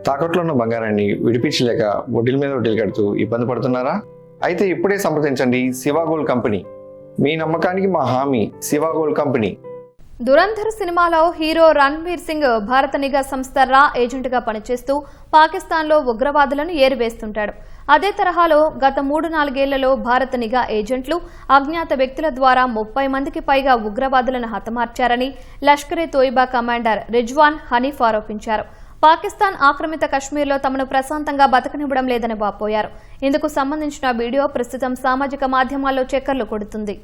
తాకట్లో ఉన్న బంగారాన్ని విడిపించలేక వడ్డీల మీద వడ్డీలు కడుతూ ఇబ్బంది పడుతున్నారా? అయితే ఇప్పుడే సంప్రదించండి శివ గోల్డ్ కంపెనీ. మీ నమ్మకానికి మా హామీ శివ గోల్డ్ కంపెనీ. దురంధర్ సినిమాలో హీరో రణ్వీర్ సింగ్ భారత నిఘా సంస్థ రా ఏజెంట్గా పనిచేస్తూ పాకిస్తాన్లో ఉగ్రవాదులను ఏరివేస్తుంటాడు. అదే తరహాలో గత 3-4 ఏళ్లలో భారత నిఘా ఏజెంట్లు అజ్ఞాత వ్యక్తుల ద్వారా 30 మందికి పైగా ఉగ్రవాదులను హతమార్చారని లష్కరే తోయిబా కమాండర్ రిజ్వాన్ హనీఫ్ ఆరోపించారు. పాకిస్తాన్ ఆక్రమిత కశ్మీర్లో తమను ప్రశాంతంగా బతకనివ్వడం లేదని వాపోయారు. ఇందుకు సంబంధించిన వీడియో ప్రస్తుతం సామాజిక మాధ్యమాల్లో చక్కర్లు కొడుతుంది.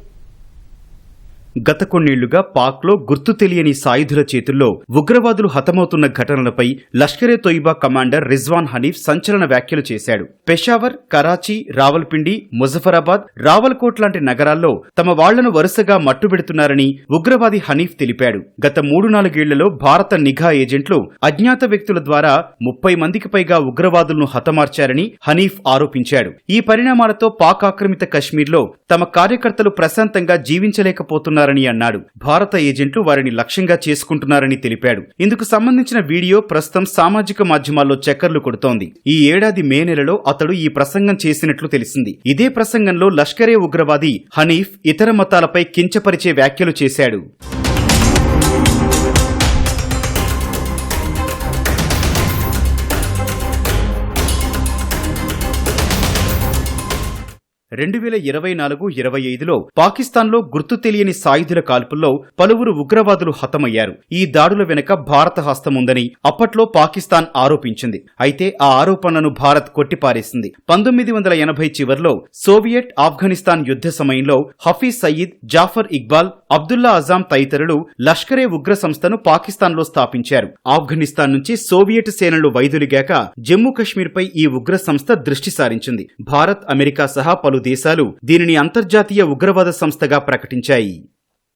గత కొన్నేళ్లుగా పాక్లో గుర్తు తెలియని సాయుధుల చేతుల్లో ఉగ్రవాదులు హతమవుతున్న ఘటనలపై లష్కరే తోయిబా కమాండర్ రిజ్వాన్ హనీఫ్ సంచలన వ్యాఖ్యలు చేశాడు. పెషావర్, కరాచీ, రావల్పిండి, ముజఫరాబాద్, రావల్కోట్ లాంటి నగరాల్లో తమ వాళ్లను వరుసగా మట్టుబెడుతున్నారని ఉగ్రవాది హనీఫ్ తెలిపాడు. గత 3-4 ఏళ్లలో భారత నిఘా ఏజెంట్లు అజ్ఞాత వ్యక్తుల ద్వారా 30 మందికి పైగా ఉగ్రవాదులను హతమార్చారని హనీఫ్ ఆరోపించాడు. ఈ పరిణామాలతో పాక్ ఆక్రమిత కశ్మీర్లో తమ కార్యకర్తలు ప్రశాంతంగా జీవించలేకపోతున్నారని అన్నాడు. భారత ఏజెంట్లు వారిని లక్ష్యంగా చేసుకుంటున్నారని తెలిపాడు. ఇందుకు సంబంధించిన వీడియో ప్రస్తుతం సామాజిక మాధ్యమాల్లో చక్కర్లు కొడుతోంది. ఈ ఏడాది మే నెలలో అతడు ఈ ప్రసంగం చేసినట్లు తెలిసింది. ఇదే ప్రసంగంలో లష్కరే ఉగ్రవాది హనీఫ్ ఇతర మతాలపై కించపరిచే వ్యాఖ్యలు చేశాడు. 2024-25లో పాకిస్తాన్లో గుర్తు తెలియని సాయుధుల కాల్పుల్లో పలువురు ఉగ్రవాదులు హతమయ్యారు. ఈ దాడుల వెనుక భారత హస్తముందని అప్పట్లో పాకిస్తాన్ ఆరోపించింది. అయితే ఆ ఆరోపణలను భారత్ కొట్టిపారేసింది. 1980 చివర్లో సోవియట్ ఆఫ్ఘనిస్తాన్ యుద్ధ సమయంలో హఫీజ్ సయీద్, జాఫర్ ఇక్బాల్, అబ్దుల్లా అజాం తదితరులు లష్కరే ఉగ్ర సంస్థను పాకిస్తాన్లో స్థాపించారు. ఆఫ్ఘనిస్తాన్ నుంచి సోవియట్ సేనలు వైదొలిగాక జమ్మూ కశ్మీర్పై ఈ ఉగ్ర సంస్థ దృష్టి సారించింది. భారత్, అమెరికా సహా పలు దేశాలు దీనిని అంతర్జాతీయ ఉగ్రవాద సంస్థగా ప్రకటించాయి.